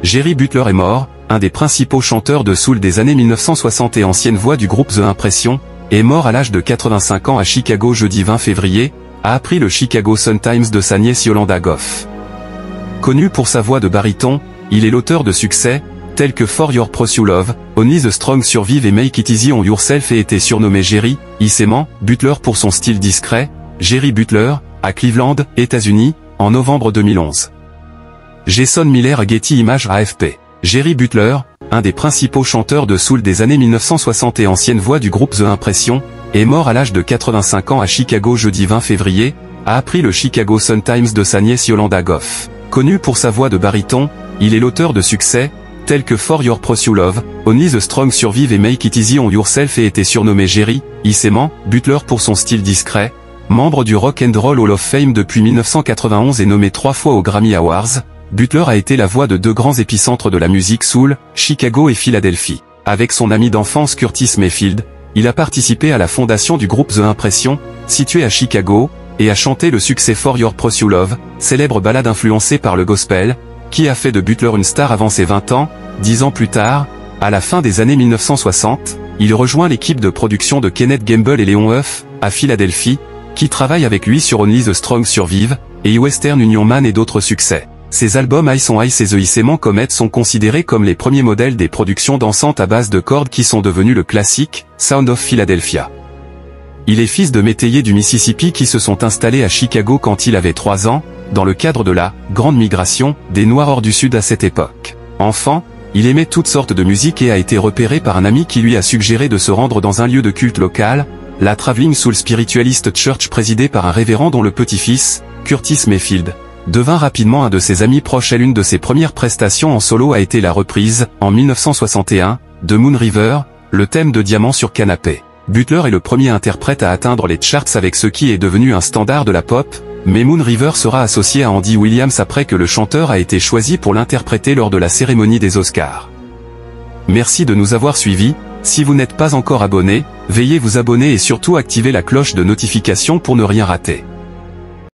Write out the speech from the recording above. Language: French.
Jerry Butler est mort, un des principaux chanteurs de soul des années 1960 et ancienne voix du groupe The Impression, est mort à l'âge de 85 ans à Chicago jeudi 20 février, a appris le Chicago Sun-Times de sa nièce Yolanda Goff. Connu pour sa voix de baryton, il est l'auteur de succès, tels que For Your Pursue Love, Only the Strong Survive et Make It Easy on Yourself et était surnommé Jerry, aisément, Butler pour son style discret, Jerry Butler, à Cleveland, États-Unis, en novembre 2011. Jason Miller Getty Images AFP. Jerry Butler, un des principaux chanteurs de soul des années 1960 et ancienne voix du groupe The Impression, est mort à l'âge de 85 ans à Chicago jeudi 20 février, a appris le Chicago Sun-Times de sa nièce Yolanda Goff. Connu pour sa voix de baryton, il est l'auteur de succès, tels que For Your Pursue Love, Only the Strong Survive et Make It Easy on Yourself et était surnommé Jerry, aisément, Butler pour son style discret, membre du Rock and Roll Hall of Fame depuis 1991 et nommé 3 fois aux Grammy Awards. Butler a été la voix de 2 grands épicentres de la musique soul, Chicago et Philadelphie. Avec son ami d'enfance Curtis Mayfield, il a participé à la fondation du groupe The Impression, situé à Chicago, et a chanté le succès For Your Pursue Love, célèbre ballade influencée par le gospel, qui a fait de Butler une star avant ses 20 ans. 10 ans plus tard, à la fin des années 1960, il rejoint l'équipe de production de Kenneth Gamble et Léon Huff, à Philadelphie, qui travaille avec lui sur Only the Strong Survive, et Western Union Man et d'autres succès. Ses albums Ice on Ice et The Issement Comet sont considérés comme les premiers modèles des productions dansantes à base de cordes qui sont devenues le classique Sound of Philadelphia. Il est fils de métayers du Mississippi qui se sont installés à Chicago quand il avait 3 ans, dans le cadre de la « Grande Migration » des Noirs hors du Sud à cette époque. Enfant, il aimait toutes sortes de musique et a été repéré par un ami qui lui a suggéré de se rendre dans un lieu de culte local, la Traveling Soul Spiritualist Church présidée par un révérend dont le petit-fils, Curtis Mayfield, devint rapidement un de ses amis proches et l'une de ses premières prestations en solo a été la reprise, en 1961, de Moon River, le thème de Diamant sur canapé. Butler est le premier interprète à atteindre les charts avec ce qui est devenu un standard de la pop, mais Moon River sera associé à Andy Williams après que le chanteur a été choisi pour l'interpréter lors de la cérémonie des Oscars. Merci de nous avoir suivis. Si vous n'êtes pas encore abonné, veuillez vous abonner et surtout activer la cloche de notification pour ne rien rater.